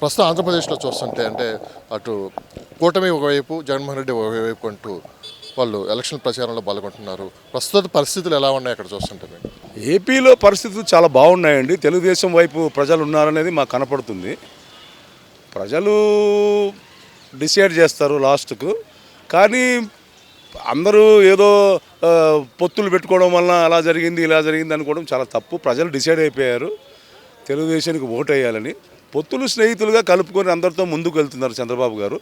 ప్రస్తుతం ఆంధ్రప్రదేశ్లో చూస్తుంటే అంటే అటు కూటమి ఒకవైపు జగన్మోహన్ రెడ్డి ఒకవైపు అంటూ వాళ్ళు ఎలక్షన్ ప్రచారంలో పాల్గొంటున్నారు. ప్రస్తుత పరిస్థితులు ఎలా ఉన్నాయి అక్కడ చూస్తుంటే మీకు? ఏపీలో పరిస్థితులు చాలా బాగున్నాయండి. తెలుగుదేశం వైపు ప్రజలు ఉన్నారనేది మాకు కనపడుతుంది. ప్రజలు డిసైడ్ చేస్తారు లాస్ట్కు. కానీ అందరూ ఏదో పొత్తులు పెట్టుకోవడం వల్ల అలా జరిగింది ఇలా జరిగింది అనుకోవడం చాలా తప్పు. ప్రజలు డిసైడ్ అయిపోయారు తెలుగుదేశానికి ఓటు వేయాలని. పొత్తులు స్నేహితులుగా కలుపుకొని అందరితో ముందుకు వెళ్తున్నారు చంద్రబాబు గారు.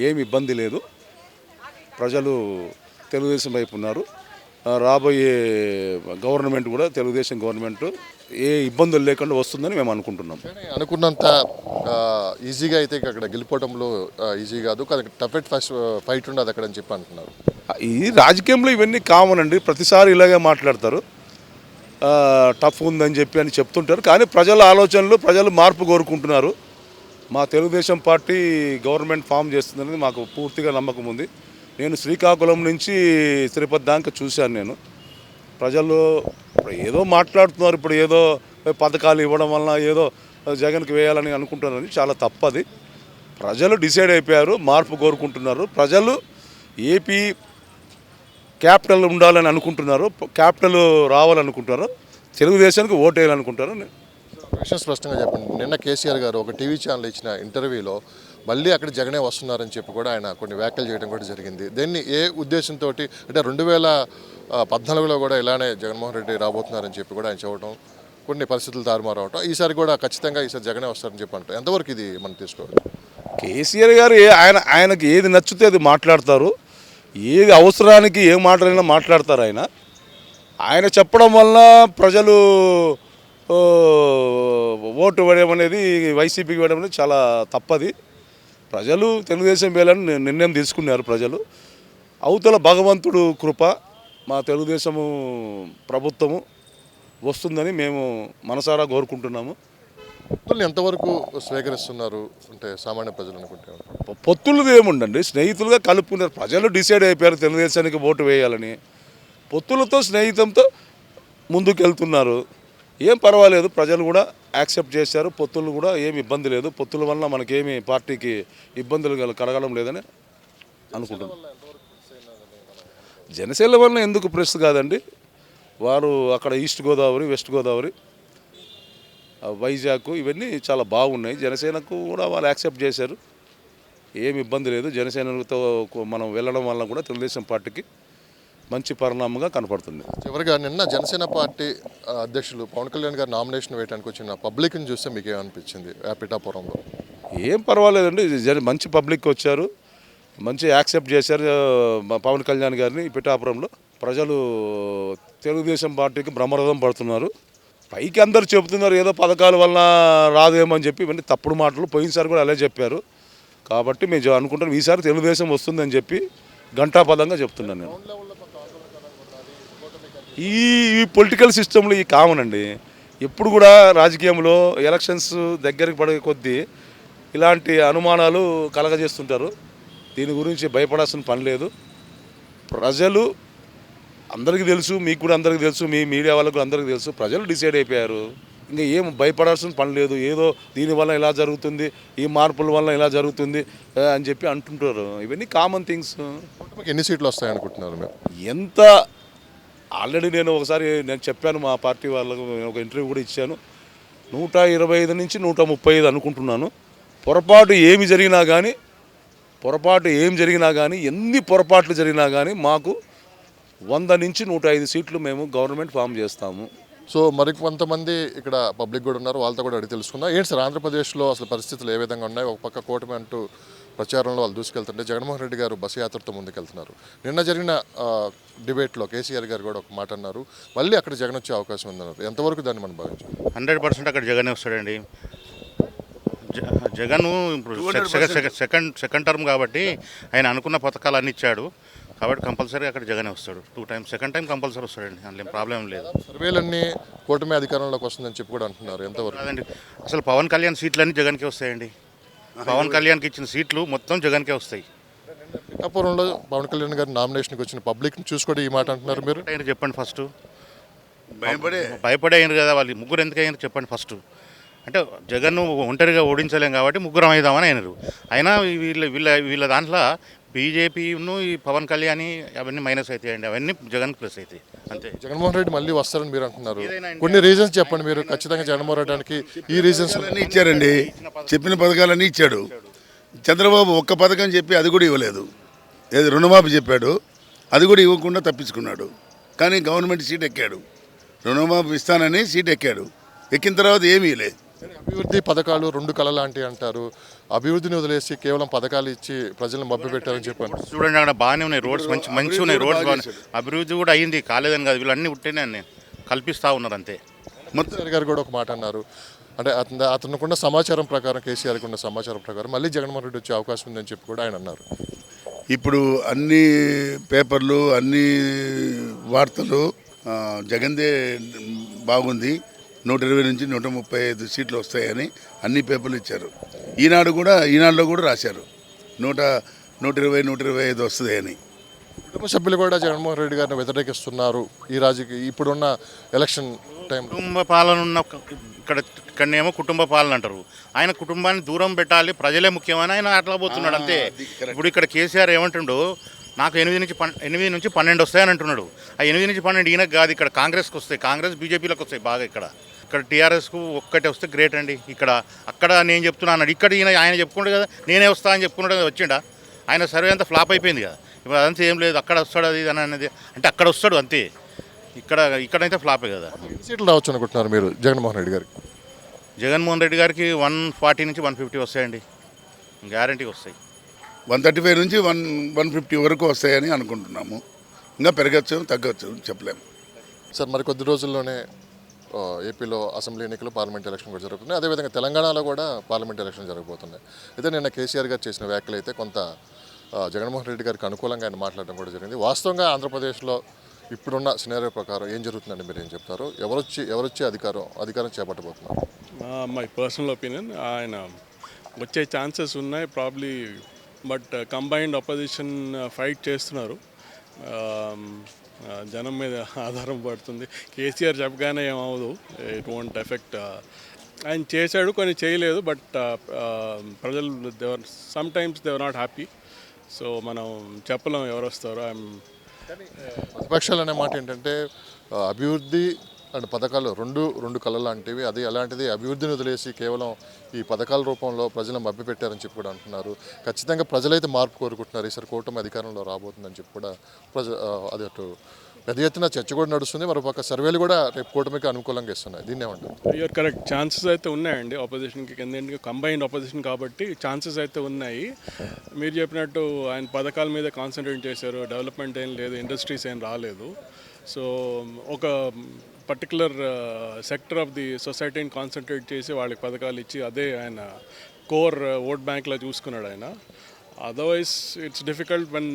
ఏమి ఇబ్బంది లేదు. ప్రజలు తెలుగుదేశం వైపు ఉన్నారు. రాబోయే గవర్నమెంట్ కూడా తెలుగుదేశం గవర్నమెంట్ ఏ ఇబ్బందులు లేకుండా వస్తుందని మేము అనుకుంటున్నాం. అనుకున్నంత ఈజీగా అయితే అక్కడ గెలిపోవడంలో ఈజీ కాదు, టఫ్ ఫైట్ ఉండదు అక్కడ అని చెప్పి అంటున్నారు. ఈ రాజకీయంలో ఇవన్నీ కామన్ అండి. ప్రతిసారి ఇలాగే మాట్లాడతారు, టఫ్ ఉందని చెప్పి అని చెప్తుంటారు. కానీ ప్రజల ఆలోచనలు, ప్రజలు మార్పు కోరుకుంటున్నారు. మా తెలుగుదేశం పార్టీ గవర్నమెంట్ ఫామ్ చేస్తుందని మాకు పూర్తిగా నమ్మకం ఉంది. నేను శ్రీకాకుళం నుంచి తిరుపతి దాకా చూశాను. నేను ప్రజలు ఏదో మాట్లాడుతున్నారు, ఇప్పుడు ఏదో పథకాలు ఇవ్వడం వలన ఏదో జగన్కి వేయాలని అనుకుంటున్నారని చాలా తప్పది. ప్రజలు డిసైడ్ అయిపోయారు, మార్పు కోరుకుంటున్నారు. ప్రజలు ఏపీ క్యాపిటల్ ఉండాలని అనుకుంటున్నారు, క్యాపిటల్ రావాలనుకుంటున్నారు, తెలుగుదేశానికి ఓటు వేయాలనుకుంటారు. విషయం స్పష్టంగా చెప్పండి. నిన్న కేసీఆర్ గారు ఒక టీవీ ఛానల్ ఇచ్చిన ఇంటర్వ్యూలో మళ్ళీ అక్కడ జగనే వస్తున్నారని చెప్పి కూడా ఆయన కొన్ని వ్యాఖ్యలు చేయడం కూడా జరిగింది. దీన్ని ఏ ఉద్దేశంతో అంటే 2014లో కూడా ఇలానే జగన్మోహన్ రెడ్డి రాబోతున్నారని చెప్పి కూడా ఆయన చెప్పడం, కొన్ని పరిస్థితులు తారుమారు అవటం, ఈసారి కూడా ఖచ్చితంగా ఈసారి జగనే వస్తారని చెప్పి అంటారు. ఎంతవరకు ఇది మనం తీసుకోవాలి? కేసీఆర్ గారు ఆయనకి ఏది నచ్చితే అది మాట్లాడతారు. ఏది అవసరానికి ఏం మాట్లాడినా మాట్లాడతారు. ఆయన చెప్పడం వల్ల ప్రజలు ఓటు వేయడం అనేది, వైసీపీకి వేయడం అనేది చాలా తప్పది. ప్రజలు తెలుగుదేశం వేయాలని నిర్ణయం తీసుకున్నారు. ప్రజలు అవతల భగవంతుడు కృప, మా తెలుగుదేశము ప్రభుత్వము వస్తుందని మేము మనసారా కోరుకుంటున్నాము. పొత్తులు ఎంతవరకు స్వీకరిస్తున్నారు అంటే సామాన్య ప్రజలు అనుకుంటే? పొత్తులది ఏముండండి, స్నేహితులుగా కలుపుకున్నారు. ప్రజలు డిసైడ్ అయిపోయారు తెలుగుదేశానికి ఓటు వేయాలని. పొత్తులతో స్నేహితంతో ముందుకు వెళ్తున్నారు. ఏం పర్వాలేదు, ప్రజలు కూడా యాక్సెప్ట్ చేశారు. పొత్తులు కూడా ఏమి ఇబ్బంది లేదు. పొత్తుల వల్ల మనకేమి పార్టీకి ఇబ్బందులు కలగడం లేదని అనుకుంటున్నాం. జనసేన వల్ల ఎందుకు ప్రెస్ కాదండి, వారు అక్కడ ఈస్ట్ గోదావరి, వెస్ట్ గోదావరి, వైజాగ్ ఇవన్నీ చాలా బాగున్నాయి. జనసేనకు కూడా వాళ్ళు యాక్సెప్ట్ చేశారు. ఏమి ఇబ్బంది లేదు. జనసేనతో మనం వెళ్ళడం వల్ల కూడా తెలుగుదేశం పార్టీకి మంచి పరిణామంగా కనపడుతుంది. చివరిగా నిన్న జనసేన పార్టీ అధ్యక్షులు పవన్ కళ్యాణ్ గారు నామినేషన్ వేయడానికి వచ్చిన పబ్లిక్ని చూస్తే మీకు ఏమనిపించింది? పిఠాపురంలో ఏం పర్వాలేదండి, మంచి పబ్లిక్ వచ్చారు, మంచి యాక్సెప్ట్ చేశారు పవన్ కళ్యాణ్ గారిని. పిఠాపురంలో ప్రజలు తెలుగుదేశం పార్టీకి బ్రహ్మరథం పడుతున్నారు. పైకి అందరు చెబుతున్నారు ఏదో పథకాల వల్ల రాదేమని చెప్పి, ఇవన్నీ తప్పుడు మాటలు. పోయినసారి కూడా అలా చెప్పారు. కాబట్టి మేము అనుకుంటాం ఈసారి తెలుగుదేశం వస్తుందని చెప్పి ఘంటాపదంగా చెప్తున్నాను నేను. ఈ పొలిటికల్ సిస్టంలో ఈ కామన్ అండి. ఎప్పుడు కూడా రాజకీయంలో ఎలక్షన్స్ దగ్గరికి పడే కొద్దీ ఇలాంటి అనుమానాలు కలగజేస్తుంటారు. దీని గురించి భయపడాల్సిన పని లేదు. ప్రజలు అందరికీ తెలుసు, మీకు కూడా అందరికీ తెలుసు, మీ మీడియా వాళ్ళకు అందరికీ తెలుసు. ప్రజలు డిసైడ్ అయిపోయారు. ఇంకా ఏం భయపడాల్సిన పని లేదు. ఏదో దీనివల్ల ఇలా జరుగుతుంది, ఈ మార్పుల వల్ల ఇలా జరుగుతుంది అని చెప్పి అంటుంటారు. ఇవన్నీ కామన్ థింగ్స్. ఎన్ని సీట్లు వస్తాయనుకుంటున్నారు మీరు? ఎంత ఆల్రెడీ నేను ఒకసారి చెప్పాను, మా పార్టీ వాళ్ళకు ఒక ఇంటర్వ్యూ కూడా ఇచ్చాను. 125 నుంచి 135 అనుకుంటున్నాను. పొరపాటు ఏమి జరిగినా కానీ ఎన్ని పొరపాట్లు జరిగినా కానీ మాకు 100 నుంచి 105 సీట్లు మేము గవర్నమెంట్ ఫామ్ చేస్తాము. సో మరి కొంతమంది ఇక్కడ పబ్లిక్ కూడా ఉన్నారు, వాళ్ళతో కూడా అడిగి తెలుసుకుందాం. ఏంటి సార్ ఆంధ్రప్రదేశ్లో అసలు పరిస్థితులు ఏ విధంగా ఉన్నాయి? ఒక పక్క కూటమి అంటూ ప్రచారంలో వాళ్ళు దూసుకెళ్తుంటే జగన్మోహన్ రెడ్డి గారు బస్సు యాత్రతో ముందుకెళ్తున్నారు. నిన్న జరిగిన డిబేట్లో కేసీఆర్ గారు కూడా ఒక మాట అన్నారు, మళ్ళీ అక్కడ జగన్ వచ్చే అవకాశం ఉందన్నారు. ఎంతవరకు దాన్ని మనం భావించాలి? 100% అక్కడ జగనే వస్తాడండి. జగన్ ఇప్పుడు సెకండ్ టర్మ్ కాబట్టి ఆయన అనుకున్న పథకాలు అన్ని ఇచ్చాడు. కాబట్టి కంపల్సరీ అక్కడ జగనే వస్తాడు. 2 times, సెకండ్ టైం కంపల్సరీ వస్తాడండి. అందులో ప్రాబ్లం లేదు. సర్వేలన్నీ కూటమి అధికారంలోకి వస్తుందని చెప్పి కూడా అంటున్నారు. ఎంతవరకు కాదండి, అసలు పవన్ కళ్యాణ్ సీట్లన్నీ జగన్కే వస్తాయండి. పవన్ కళ్యాణ్కి ఇచ్చిన సీట్లు మొత్తం జగన్కే వస్తాయి. పిఠాపురంలో పవన్ కళ్యాణ్ గారి నామినేషన్కి వచ్చిన పబ్లిక్ని చూసుకొని ఈ మాట అంటున్నారు మీరు. చెప్పండి ఫస్ట్. భయపడే అయినారు కదా వాళ్ళు ముగ్గురు, ఎందుకు అయినారు చెప్పండి ఫస్ట్. అంటే జగన్ను ఒంటరిగా ఓడించలేం కాబట్టి ముగ్గురం అవుదామని అయినారు. అయినా వీళ్ళ దాంట్లో బీజేపీను ఈ పవన్ కళ్యాణ్ అవన్నీ మైనస్ అవుతాయండి, అవన్నీ జగన్ ప్లస్ అవుతాయి అంతే. జగన్మోహన్ రెడ్డి మళ్ళీ వస్తారని మీరు అంటున్నారు. కొన్ని రీజన్స్ చెప్పండి మీరు ఖచ్చితంగా జగన్మోహన్ రెడ్డికి ఈ రీజన్స్ అన్నీ ఇచ్చారండి, చెప్పిన పథకాలన్నీ ఇచ్చాడు. చంద్రబాబు ఒక్క పథకం చెప్పి అది కూడా ఇవ్వలేదు. ఏది రుణమాఫీ చెప్పాడు, అది కూడా ఇవ్వకుండా తప్పించుకున్నాడు. కానీ గవర్నమెంట్ సీట్ ఎక్కాడు, రుణమాఫీ ఇస్తానని సీట్ ఎక్కాడు. ఎక్కిన తర్వాత ఏమీ లేదు. అభివృద్ధి పథకాలు రెండు కళ లాంటివి అంటారు. అభివృద్ధిని వదిలేసి కేవలం పథకాలు ఇచ్చి ప్రజలను మభ్య పెట్టారని చెప్పాను. చూడండి అక్కడ బాగానే ఉన్నాయి, రోడ్స్ మంచి ఉన్నాయి, రోడ్స్ బాగా అభివృద్ధి కూడా అయింది, కాలేదని కాదు. వీళ్ళన్నీ ఉంటేనే కల్పిస్తూ ఉన్నారు అంతే. కేసీఆర్ గారు కూడా ఒక మాట అన్నారు, అంటే అతనుకున్న సమాచారం ప్రకారం, కేసీఆర్కి ఉన్న సమాచారం ప్రకారం మళ్ళీ జగన్మోహన్ రెడ్డి వచ్చే అవకాశం ఉందని చెప్పి కూడా ఆయన అన్నారు. ఇప్పుడు అన్ని పేపర్లు, అన్ని వార్తలు జగన్దే బాగుంది, 120 నుంచి 135 సీట్లు వస్తాయని అన్ని పేపర్లు ఇచ్చారు. ఈనాడులో కూడా రాశారు 120-125 వస్తుంది అని. కుటుంబ సభ్యులు కూడా జగన్మోహన్ రెడ్డి గారిని వ్యతిరేకిస్తున్నారు ఈ ఇప్పుడున్న ఎలక్షన్ టైం. కుటుంబ పాలన ఉన్న ఇక్కడనేమో కుటుంబ పాలన అంటారు. ఆయన కుటుంబాన్ని దూరం పెట్టాలి, ప్రజలే ముఖ్యమని ఆయన అట్లా పోతున్నాడు అంతే. ఇప్పుడు ఇక్కడ కేసీఆర్ ఏమంటుండో, నాకు 8 నుంచి 12 వస్తాయని అంటున్నాడు. ఆ 8 నుంచి 12 ఈయనకు కాదు, ఇక్కడ కాంగ్రెస్కి వస్తాయి, కాంగ్రెస్ బీజేపీలకు వస్తాయి బాగా. ఇక్కడ టీఆర్ఎస్కు ఒక్కటే వస్తే గ్రేట్ అండి. అక్కడ నేను చెప్తున్నాను, ఇక్కడ ఆయన చెప్పుకుంటే కదా నేనే వస్తా అని చెప్పుకున్నాడు కదా, వచ్చిండా? ఆయన సర్వే అంతా ఫ్లాప్ అయిపోయింది కదా. ఇప్పుడు అదంతా ఏం లేదు, అక్కడ వస్తాడు అది అనేది, అంటే అక్కడ వస్తాడు అంతే. ఇక్కడైతే ఫ్లాపే కదా. సీట్లు రావచ్చు అనుకుంటున్నారు మీరు జగన్మోహన్ రెడ్డి గారికి? జగన్మోహన్ రెడ్డి గారికి 140 నుంచి 150 వస్తాయండి, గ్యారంటీ వస్తాయి. 135 నుంచి 150 వరకు వస్తాయని అనుకుంటున్నాము. ఇంకా పెరగచ్చు, తగ్గచ్చు, చెప్పలేము. సార్, మరి కొద్ది రోజుల్లోనే ఏపీలో అసెంబ్లీ ఎన్నికలు, పార్లమెంట్ ఎలక్షన్ కూడా జరుగుతున్నాయి. అదేవిధంగా తెలంగాణలో కూడా పార్లమెంట్ ఎలక్షన్ జరగబోతున్నాయి. అయితే నిన్న కేసీఆర్ గారు చేసిన వ్యాఖ్యలు అయితే కొంత జగన్మోహన్ రెడ్డి గారికి అనుకూలంగా ఆయన మాట్లాడడం కూడా జరిగింది. వాస్తవంగా ఆంధ్రప్రదేశ్లో ఇప్పుడున్న సినారియో ప్రకారం ఏం జరుగుతుందండి, మీరు ఏం చెప్తారు? ఎవరొచ్చి అధికారం చేపట్టబోతున్నారు? మై పర్సనల్ ఒపీనియన్, ఆయన వచ్చే ఛాన్సెస్ ఉన్నాయి probably, but combined opposition fight చేస్తున్నారు. జనం మీద ఆధారం పడుతుంది. కేసీఆర్ చెప్పగానే ఏమవదు, ఇట్ వోంట్ ఎఫెక్ట్. ఆయన చేశాడు, కొన్ని చేయలేదు, బట్ ప్రజలు sometimes they are not happy. So మనం చెప్పలేం ఎవరు వస్తారో. ప్రతిపక్షాలు అనే మాట ఏంటంటే అభివృద్ధి అండ్ పథకాలు రెండు కళ లాంటివి. అది అలాంటిది అభివృద్ధిని వదిలేసి కేవలం ఈ పథకాల రూపంలో ప్రజలను మభ్యపెట్టారని చెప్పి కూడా అంటున్నారు. ఖచ్చితంగా ప్రజలైతే మార్పు కోరుకుంటున్నారు. ఈసారి కూటమి అధికారంలో రాబోతుందని చెప్పి కూడా అది అటు పెద్ద ఎత్తున చర్చ కూడా నడుస్తుంది. మరోపక్క సర్వేలు కూడా రేపు కూటమికి అనుకూలంగా ఇస్తున్నాయి. దీన్ని ఏమంటారు? యూఆర్ కరెక్ట్, ఛాన్సెస్ అయితే ఉన్నాయండి ఆపోజిషన్కి. ఎందుకంటే కంబైన్డ్ ఆపోజిషన్ కాబట్టి ఛాన్సెస్ అయితే ఉన్నాయి. మీరు చెప్పినట్టు ఆయన పథకాల మీద కాన్సన్ట్రేట్ చేశారు, డెవలప్మెంట్ ఏం లేదు, ఇండస్ట్రీస్ ఏం రాలేదు. సో ఒక పర్టికులర్ సెక్టర్ ఆఫ్ ది సొసైటీని కాన్సన్ట్రేట్ చేసి వాళ్ళకి పథకాలు ఇచ్చి అదే ఆయన కోర్ ఓట్ బ్యాంక్లో చూసుకున్నాడు ఆయన. Otherwise it's difficult. One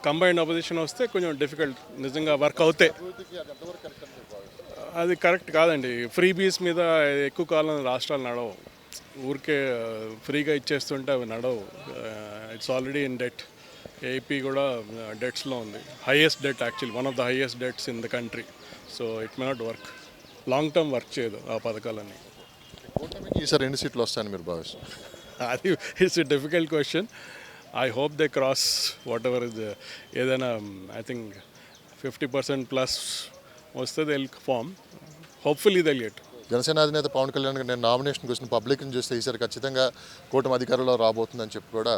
combined opposition వస్తే కొంచెం డిఫికల్ట్ నిజంగా వర్క్ అవుతే. అది కరెక్ట్ కాదండి. ఫ్రీ బీస్ మీద ఎక్కువ కాలం రాష్ట్రాలు నడవు. ఊరికే ఫ్రీగా ఇచ్చేస్తుంటే అవి నడవు. It's already in debt. AP కూడా డెట్స్లో ఉంది, highest debt actually, one of the highest debts in the country. So it may not work, long term work చేయదు ఆ పథకాలన్నీ. ఈసారి ఎన్ని సీట్లు వస్తాయని మీరు భావిస్తారు? అది it's a difficult question. I hope they cross whatever is ఏదైనా. ఐ థింక్ 50% ప్లస్ వస్తే they will form. Hopefully they will get. Janasena అధినేత పవన్ కళ్యాణ్ గారు నేను నామినేషన్ కోసం పబ్లిక్ని చూస్తే ఈసారి ఖచ్చితంగా కూటమి అధికారంలో రాబోతుందని చెప్పి కూడా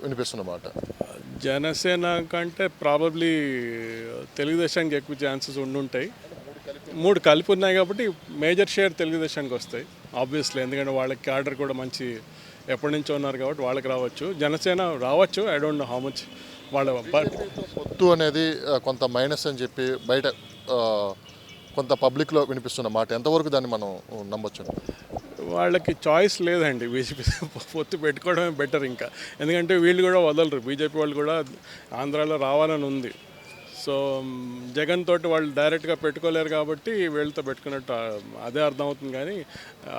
వినిపిస్తున్నమాట. జనసేన కంటే ప్రాబబ్లీ తెలుగుదేశానికి ఎక్కువ ఛాన్సెస్ ఉండుంటాయి. 3 కలిపి ఉన్నాయి కాబట్టి మేజర్ షేర్ తెలుగుదేశానికి వస్తాయి ఆబ్వియస్లీ. ఎందుకంటే వాళ్ళకి క్యాడర్ కూడా మంచి ఎప్పటి నుంచో ఉన్నారు కాబట్టి వాళ్ళకి రావచ్చు. జనసేన రావచ్చు, I don't know how much వాళ్ళ. పొత్తు అనేది కొంత మైనస్ అని చెప్పి బయట కొంత పబ్లిక్లో వినిపిస్తున్న మాట, ఎంతవరకు దాన్ని మనం నమ్మొచ్చు? వాళ్ళకి చాయిస్ లేదండి, బీజేపీ పొత్తు పెట్టుకోవడమే బెటర్ ఇంకా. ఎందుకంటే వీళ్ళు కూడా వదలరు, బీజేపీ వాళ్ళు కూడా ఆంధ్రాలో రావాలని ఉంది. సో జగన్ తోటి వాళ్ళు డైరెక్ట్గా పెట్టుకోలేరు కాబట్టి వీళ్ళతో పెట్టుకున్నట్టు అదే అర్థమవుతుంది. కానీ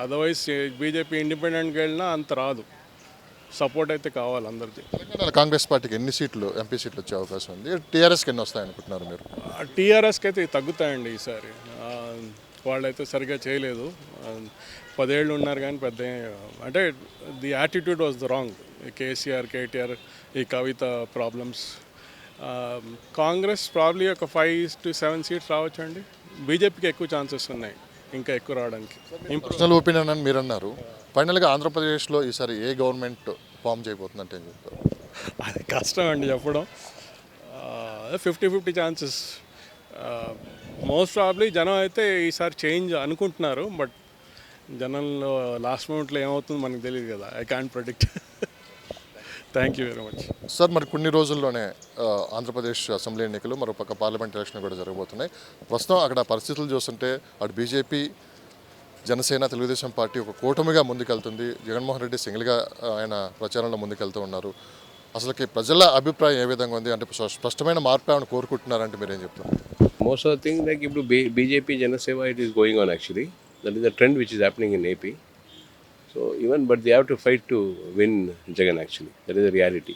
అదర్వైజ్ బీజేపీ ఇండిపెండెంట్గా వెళ్ళినా అంత రాదు. సపోర్ట్ అయితే కావాలి అందరికీ. తెలంగాణ కాంగ్రెస్ పార్టీకి ఎన్ని సీట్లు, ఎంపీ సీట్లు వచ్చే అవకాశం ఉంది? టీఆర్ఎస్కి ఎన్ని వస్తాయనుకుంటున్నారు మీరు? టీఆర్ఎస్కి అయితే తగ్గుతాయండి ఈసారి. వాళ్ళైతే సరిగ్గా చేయలేదు. 10 ఏళ్ళు ఉన్నారు కానీ పెద్ద అంటే the attitude was the wrong. KCR, KTR, ఈ కవిత ప్రాబ్లమ్స్. కాంగ్రెస్ ప్రాబ్లీ ఒక 5 to 7 సీట్స్ రావచ్చండి. బీజేపీకి ఎక్కువ ఛాన్సెస్ ఉన్నాయి ఇంకా ఎక్కువ రావడానికి. పర్సనల్ ఒపీనియన్ అని మీరు అన్నారు. ఫైనల్గా ఆంధ్రప్రదేశ్లో ఈసారి ఏ గవర్నమెంట్ ఫామ్ చేయబోతుందంటే ఏం చెప్తారు? అది కష్టం అండి చెప్పడం. 50-50 ఛాన్సెస్. మోస్ట్ ప్రాబ్లీ జనం అయితే ఈసారి చేంజ్ అనుకుంటున్నారు. బట్ జనంలో లాస్ట్ మూమెంట్లో ఏమవుతుందో మనకు తెలియదు కదా. I can't predict. Thank you very much. Sir, మరి కొన్ని రోజుల్లోనే ఆంధ్రప్రదేశ్ అసెంబ్లీ ఎన్నికలు, మరోపక్క పార్లమెంట్ ఎలక్షన్ కూడా జరగబోతున్నాయి. ప్రస్తుతం అక్కడ పరిస్థితులు చూస్తుంటే అటు బీజేపీ, జనసేన, తెలుగుదేశం పార్టీ ఒక కూటమిగా ముందుకెళ్తుంది. జగన్మోహన్ రెడ్డి సింగిల్గా ఆయన ప్రచారంలో ముందుకెళ్తూ ఉన్నారు. అసలుకి ప్రజల అభిప్రాయం ఏ విధంగా ఉంది? అంటే స్పష్టమైన మార్పు ఏమైనా కోరుకుంటున్నారంటే మీరేం చెప్తారు? Most of the things like if BJP Janaseva, it is going on actually. That is the trend which is happening in AP. So even but they have to fight to win Jagan actually. That is the reality.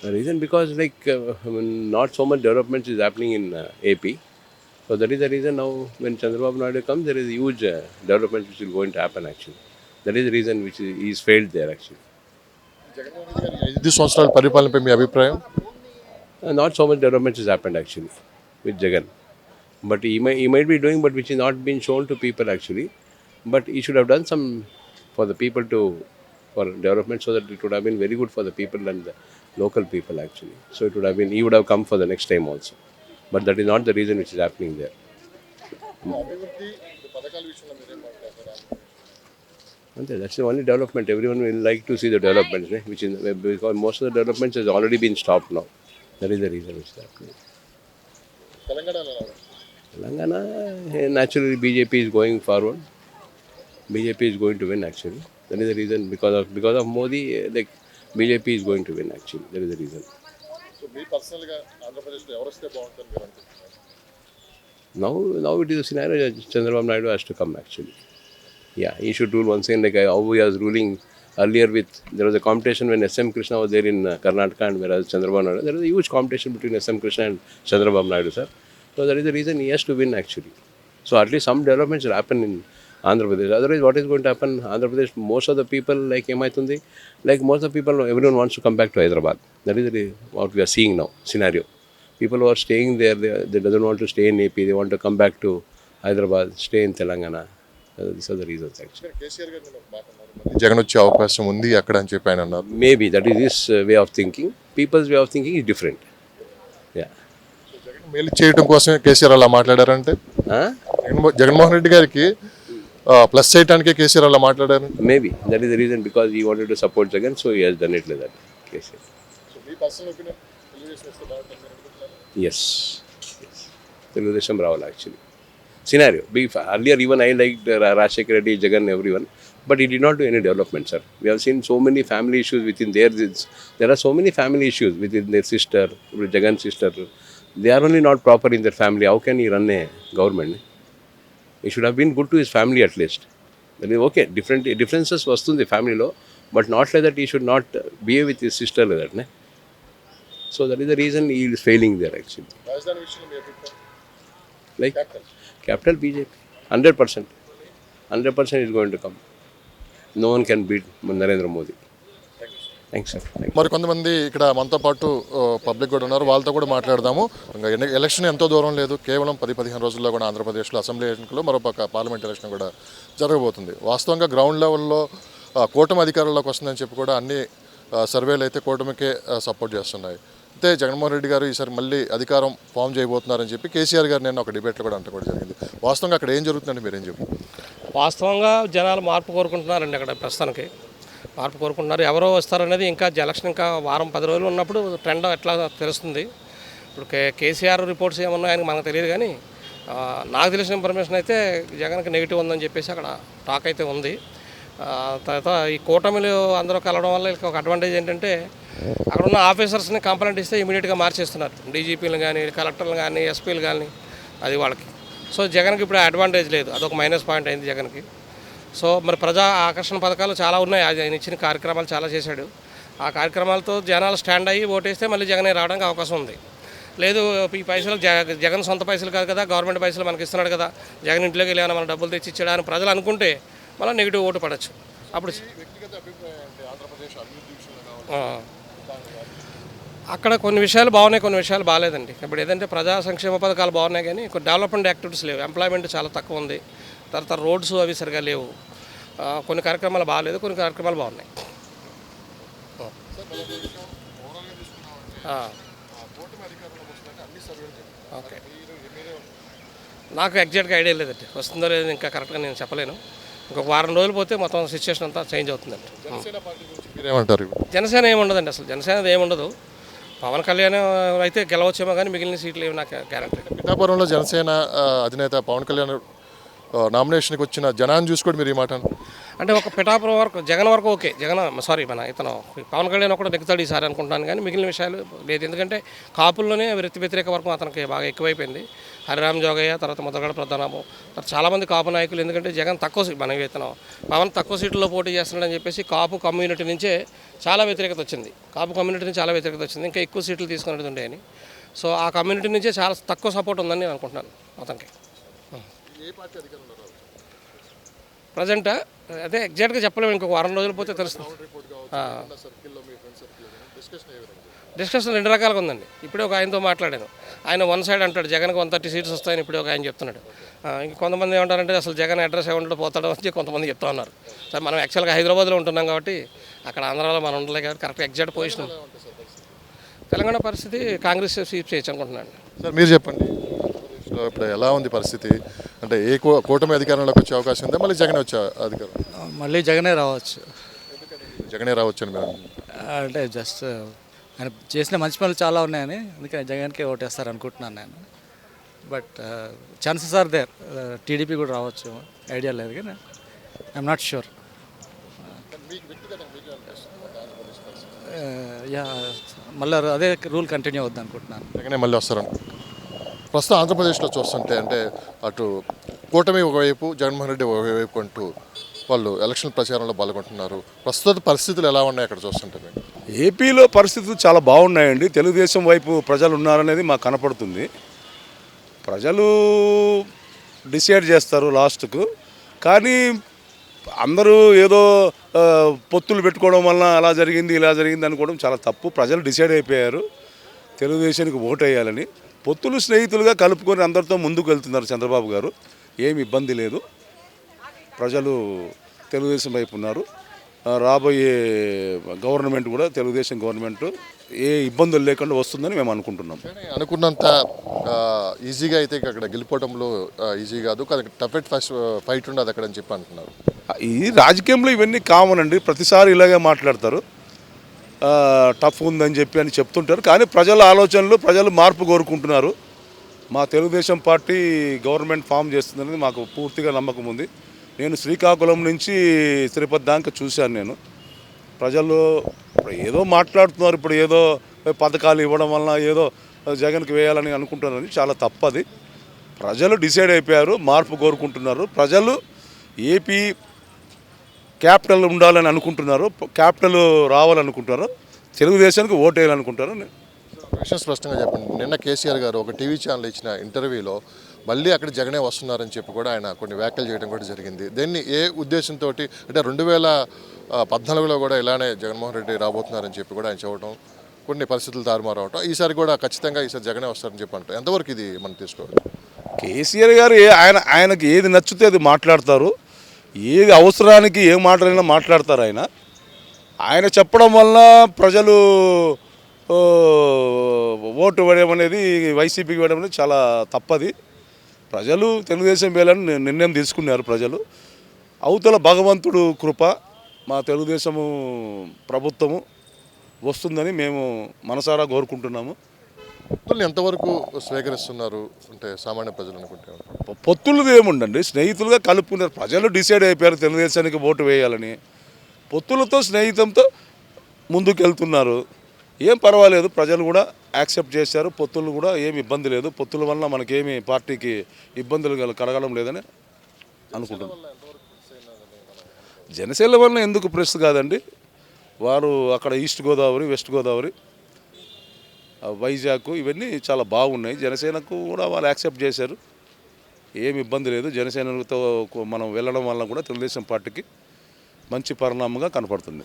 The reason because not so much development is happening in AP. So that is the reason now when Chandrababu Naidu comes, there is a huge development which is going to happen actually. That is the reason which is failed there actually. 5 సంవత్సరాల పరిపాలనపై మీ అభిప్రాయం? Not so much development has happened actually with Jagan. But he might be doing, but which is not been shown to people actually. But he should have done some for the people for development, so that it would have been very good for the people and the local people actually. So it would have been, he would have come for the next time also. But that is not the reason which is happening there. That's the only development. Everyone will like to see the developments, which is because most of the developments has already been stopped now. That is the reason which is happening. Telangana, naturally BJP is going forward. BJP is going to win actually. That is the reason because of Modi, like BJP is going to win actually. That is the reason. So మీ పర్సనల్గా ఆంధ్రప్రదేశ్లో ఎవరు వస్తే బాగుంటుంది మీరు అనుకుంటున్నారు? Now it is a scenario that Chandrababu Naidu has to come actually. Yeah, he should rule once again like how he was ruling earlier with, there was a competition when SM Krishna was there in Karnataka and whereas Chandrababu Naidu, there was a huge competition between SM Krishna and Chandrababu Naidu, sir. So that is the reason he has to win actually. So at least some developments will happen in Andhra Pradesh. Otherwise what is going to happen? Andhra Pradesh, most of the people like Emaitundi, like most of the people, everyone wants to come back to Hyderabad. That is what we are seeing now, scenario. People who are staying there, they doesn't want to stay in AP, they want to come back to Hyderabad, stay in Telangana. These are the reasons actually. KCR గారు ఒక మాట అన్నారు, జగన్ వచ్చే అవకాశం ఉంది అక్కడ అని చెప్పి ఆయన అన్నారు. Maybe that is his way of thinking. People's way of thinking is different. Yeah. Jagan మేలు చేయడం కోసమే కేసీఆర్ అలా మాట్లాడారంటే, జగన్మోహన్ రెడ్డి గారికి ప్లస్ చేయడానికే కేసీఆర్ అలా మాట్లాడారు. Maybe that is the reason because he wanted to support Jagan, so he has done it like that. Yes. Telugudesam Raval actually. Scenario. Earlier even I liked Rajshekhar Reddy, Jagan, everyone, but he did not do any development, sir. We have seen so many family issues within there are so many family issues within their sister, Jagan's sister. They are only not proper in their family. How can he run a government? He should have been good to his family at least. That is okay. Differences vastundi family lo, but not like that he should not behave with his sister like that. So that is the reason he is failing there actually. Like capital BJP, 100%. 100% is going to come. No one can beat Narendra Modi. Thanks, sir. మరి కొంతమంది ఇక్కడ మనతో పాటు public కూడా ఉన్నారు, వాళ్ళతో కూడా మాట్లాడదాము. ఇంకా ఎలక్షన్ ఎంతో దూరం లేదు, కేవలం 10-15 రోజుల్లో కూడా ఆంధ్రప్రదేశ్లో అసెంబ్లీ ఎన్నికలు, మరోపక్క పార్లమెంట్ ఎలక్షన్ కూడా జరగబోతుంది. వాస్తవంగా గ్రౌండ్ లెవెల్లో కూటమి అధికారంలోకి వస్తుందని చెప్పి కూడా అన్ని సర్వేలు అయితే కూటమికే సపోర్ట్ చేస్తున్నాయి. అయితే జగన్మోహన్ రెడ్డి గారు ఈసారి మళ్ళీ అధికారం ఫామ్ చేయబోతున్నారని చెప్పి కేసీఆర్ గారు నేను ఒక డిబేట్లో కూడా అంటే కూడా జరిగింది. వాస్తవంగా అక్కడ ఏం జరుగుతుందండి మీరేం చెప్పారు? వాస్తవంగా జనాలు మార్పు కోరుకుంటున్నారండి. అక్కడ ప్రస్తుతానికి మార్పు కోరుకుంటున్నారు. ఎవరో వస్తారనేది ఇంకా ఎలక్షన్ ఇంకా వారం 10 రోజులు ఉన్నప్పుడు ట్రెండ్ ఎట్లా తెలుస్తుంది. ఇప్పుడు కేసీఆర్ రిపోర్ట్స్ ఏమన్నాయని మనకు తెలియదు, కానీ నాకు తెలిసిన ఇన్ఫర్మేషన్ అయితే జగన్కి నెగిటివ్ ఉందని చెప్పేసి అక్కడ టాక్ అయితే ఉంది. తర్వాత ఈ కూటమిలు అందరూ కలవడం వల్ల ఒక అడ్వాంటేజ్ ఏంటంటే అక్కడ ఉన్న ఆఫీసర్స్ని కంప్లైంట్ ఇస్తే ఇమీడియట్గా మార్చేస్తున్నారు, డీజీపీలు కానీ కలెక్టర్లు కానీ ఎస్పీలు కానీ, అది వాళ్ళకి. సో జగన్కి ఇప్పుడు అడ్వాంటేజ్ లేదు, అదొక మైనస్ పాయింట్ అయింది జగన్కి. సో మరి ప్రజా ఆకర్షణ పథకాలు చాలా ఉన్నాయి, ఆయన ఇచ్చిన కార్యక్రమాలు చాలా చేశాడు. ఆ కార్యక్రమాలతో జనాలు స్టాండ్ అయ్యి ఓటేస్తే మళ్ళీ జగనే రావడానికి అవకాశం ఉంది. లేదు ఈ పైసలు జగన్ సొంత పైసలు కాదు కదా, గవర్నమెంట్ పైసలు మనకి ఇస్తున్నాడు కదా, జగన్ ఇంట్లోకి వెళ్ళి మన డబ్బులు తెచ్చి ఇచ్చాడు అని ప్రజలు అనుకుంటే మళ్ళీ నెగిటివ్ ఓటు పడవచ్చు. అప్పుడు అక్కడ కొన్ని విషయాలు బాగున్నాయి, కొన్ని విషయాలు బాగాలేదండి. ఇప్పుడు ఏదంటే ప్రజా సంక్షేమ పథకాలు బాగున్నాయి కానీ కొన్ని డెవలప్మెంట్ యాక్టివిటీస్ లేవు, ఎంప్లాయ్మెంట్ చాలా తక్కువ ఉంది, తర్వాత రోడ్స్ అవి సరిగా లేవు, కొన్ని కార్యక్రమాలు బాగాలేదు, కొన్ని కార్యక్రమాలు బాగున్నాయి. ఓకే, నాకు ఎగ్జాక్ట్గా ఐడియా లేదండి, వస్తుందో లేదో ఇంకా కరెక్ట్గా నేను చెప్పలేను. ఇంకొక వారం రోజులు పోతే మొత్తం సిచ్యువేషన్ అంతా చేంజ్ అవుతుందండి. మీరేమంటారు? జనసేన ఏముండదండి, అసలు జనసేన ఏముండదు. పవన్ కళ్యాణ్ అయితే గెలవచ్చేమో కానీ మిగిలిన సీట్లు ఏమి నాకు గ్యారంటీ. పిఠాపురంలో జనసేన అధినేత పవన్ కళ్యాణ్ నామినేషన్కి వచ్చిన జనాన్ని చూసి కూడా మీరు ఈ మాట అంటే ఒక పిఠాపురం వరకు జగన్ వరకు ఓకే, మన ఇతను పవన్ కళ్యాణ్ కూడా నెగ్గుతాడు ఈసారి అనుకుంటాను కానీ మిగిలిన విషయాలు లేదు. ఎందుకంటే కాపుల్లోనే వ్యతిరేక వర్గం అతనికి బాగా ఎక్కువైపోయింది. హరిరామ్ జోగయ్య, తర్వాత ముద్రగడ ప్రధానము, తర్వాత చాలామంది కాపు నాయకులు, ఎందుకంటే జగన్ పవన్ తక్కువ సీట్లలో పోటీ చేస్తున్నాడని చెప్పేసి కాపు కమ్యూనిటీ నుంచే చాలా వ్యతిరేకత వచ్చింది. ఇంకా ఎక్కువ సీట్లు తీసుకునేది ఉండేయని. సో ఆ కమ్యూనిటీ నుంచే చాలా తక్కువ సపోర్ట్ ఉందని నేను అనుకుంటున్నాను అతనికి. ప్రజెంట్ అదే ఎగ్జాక్ట్గా చెప్పలేము, ఇంకొక వారం రోజులు పోతే తెలుస్తుంది. డిస్కషన్ రెండు రకాలుగా ఉందండి. ఇప్పుడే ఒక ఆయనతో మాట్లాడాను, ఆయన వన్ సైడ్ అంటాడు జగన్కి 130 సీట్స్ వస్తాయని ఇప్పుడే ఒక ఆయన చెప్తున్నాడు. ఇంక కొంతమంది ఏమంటారంటే అసలు జగన్ అడ్రస్ ఏమంటాడో పోతాడో అని కొంతమంది చెప్తా ఉన్నారు. సార్ మనం యాక్చువల్గా హైదరాబాద్లో ఉంటున్నాం కాబట్టి అక్కడ ఆంధ్రాలో మనం ఉండలే కాబట్టి కరెక్ట్ ఎగ్జాక్ట్ పొజిషన్. తెలంగాణ పరిస్థితి కాంగ్రెస్ స్వీప్ చేయొచ్చు అనుకుంటున్నాను. సార్ మీరు చెప్పండి, ఇప్పుడు ఎలా ఉంది పరిస్థితి? అంటే ఏ కూటమి అధికారంలోకి వచ్చే అవకాశం ఉందా, మళ్ళీ జగనే వచ్చే అధికారం? మళ్ళీ జగనే రావచ్చు. జగనే రావచ్చు అని మీరు అంటే జస్ట్ ఆయన చేసిన మంచి పనులు చాలా ఉన్నాయని అందుకని జగన్కే ఓటేస్తారు అనుకుంటున్నాను నేను. But chances are there, TDP కూడా రావచ్చు, ఐడియా లేదు కానీ ఐఎమ్ నాట్ షూర్. యా మళ్ళీ అదే రూల్ కంటిన్యూ అవుద్ది అనుకుంటున్నాను. జగనే మళ్ళీ వస్తారని ప్రస్తుతం ఆంధ్రప్రదేశ్లో చూస్తుంటే, అంటే అటు కూటమి ఒకవైపు, జగన్మోహన్ రెడ్డి ఒకవైపు అంటూ వాళ్ళు ఎలక్షన్ ప్రచారంలో పాల్గొంటున్నారు. ప్రస్తుత పరిస్థితులు ఎలా ఉన్నాయి అక్కడ చూస్తుంటే? మేము ఏపీలో పరిస్థితులు చాలా బాగున్నాయండి. తెలుగుదేశం వైపు ప్రజలు ఉన్నారనేది మాకు కనపడుతుంది. ప్రజలు డిసైడ్ చేస్తారు లాస్ట్కు, కానీ అందరూ ఏదో పొత్తులు పెట్టుకోవడం వలన అలా జరిగింది ఇలా జరిగింది అనుకోవడం చాలా తప్పు. ప్రజలు డిసైడ్ అయిపోయారు తెలుగుదేశానికి ఓటు వేయాలని. పొత్తులు స్నేహితులుగా కలుపుకొని అందరితో ముందుకు వెళ్తున్నారు చంద్రబాబు గారు, ఏమి ఇబ్బంది లేదు. ప్రజలు తెలుగుదేశం వైపు ఉన్నారు. రాబోయే గవర్నమెంట్ కూడా తెలుగుదేశం గవర్నమెంట్ ఏ ఇబ్బందులు లేకుండా వస్తుందని మేము అనుకుంటున్నాం. అనుకున్నంత ఈజీగా అయితే అక్కడ గెలిపోవడంలో ఈజీ కాదు, టఫ్ ఫైట్ ఉండదు అక్కడ అని చెప్పి అంటున్నారు. ఈ రాజకీయంలో ఇవన్నీ కామన్ అండి, ప్రతిసారి ఇలాగే మాట్లాడతారు, టఫ్ ఉందని చెప్పి చెప్తుంటారు. కానీ ప్రజల ఆలోచనలు, ప్రజలు మార్పు కోరుకుంటున్నారు. మా తెలుగుదేశం పార్టీ గవర్నమెంట్ ఫామ్ చేస్తుందనేది మాకు పూర్తిగా నమ్మకం ఉంది. నేను శ్రీకాకుళం నుంచి తిరుపతి దాకా చూశాను. నేను ప్రజలు ఇప్పుడు ఏదో మాట్లాడుతున్నారు, ఇప్పుడు ఏదో పథకాలు ఇవ్వడం వలన ఏదో జగన్కి వేయాలని అనుకుంటున్నారని చాలా తప్పది. ప్రజలు డిసైడ్ అయిపోయారు, మార్పు కోరుకుంటున్నారు. ప్రజలు ఏపీ క్యాపిటల్ ఉండాలని అనుకుంటున్నారు, క్యాపిటల్ రావాలనుకుంటున్నారు, తెలుగుదేశానికి ఓటు వేయాలనుకుంటారు. విషయం స్పష్టంగా చెప్పండి. నిన్న కేసీఆర్ గారు ఒక టీవీ ఛానల్ ఇచ్చిన ఇంటర్వ్యూలో మళ్ళీ అక్కడ జగనే వస్తున్నారని చెప్పి కూడా ఆయన కొన్ని వ్యాఖ్యలు చేయడం కూడా జరిగింది. దీన్ని ఏ ఉద్దేశంతో, అంటే 2014లో కూడా ఇలానే జగన్మోహన్ రెడ్డి రాబోతున్నారని చెప్పి కూడా ఆయన చెప్పడం, కొన్ని పరిస్థితులు తారుమారు అవటం, ఈసారి కూడా ఖచ్చితంగా ఈసారి జగనే వస్తారని చెప్పి అంటారు. ఎంతవరకు ఇది మనం తీసుకోవాలి? కేసీఆర్ గారు ఆయనకి ఏది నచ్చితే అది మాట్లాడతారు, ఏది అవసరానికి ఏ మాటలైనా మాట్లాడతారు. ఆయన చెప్పడం వల్ల ప్రజలు ఓటు వేయడం అనేది, వైసీపీకి వేయడం అనేది చాలా తప్పది. ప్రజలు తెలుగుదేశం వేయాలని నిర్ణయం తీసుకున్నారు. ప్రజలు అవతల భగవంతుడు కృప, మా తెలుగుదేశము ప్రభుత్వము వస్తుందని మేము మనసారా కోరుకుంటున్నాము. పొత్తుల్ని ఎంతవరకు స్వీకరిస్తున్నారు అంటే సామాన్య ప్రజలు అనుకుంటే? పొత్తులది ఏముండండి, స్నేహితులుగా కలుపుకున్నారు. ప్రజలు డిసైడ్ అయిపోయారు తెలుగుదేశానికి ఓటు వేయాలని. పొత్తులతో స్నేహితంతో ముందుకు వెళ్తున్నారు. ఏం పర్వాలేదు, ప్రజలు కూడా యాక్సెప్ట్ చేశారు. పొత్తులు కూడా ఏమి ఇబ్బంది లేదు. పొత్తుల వల్ల మనకేమి పార్టీకి ఇబ్బందులు కలగడం లేదని అనుకుంటున్నాం. జనసేన వల్ల ఎందుకు ప్రెస్ కాదండి, వారు అక్కడ ఈస్ట్ గోదావరి, వెస్ట్ గోదావరి వైజాగ్ ఇవన్నీ చాలా బాగున్నాయి. జనసేనకు కూడా వాళ్ళు యాక్సెప్ట్ చేశారు, ఏమి ఇబ్బంది లేదు. జనసేనతో మనం వెళ్ళడం వల్ల కూడా తెలుగుదేశం పార్టీకి మంచి పరిణామంగా కనపడుతుంది.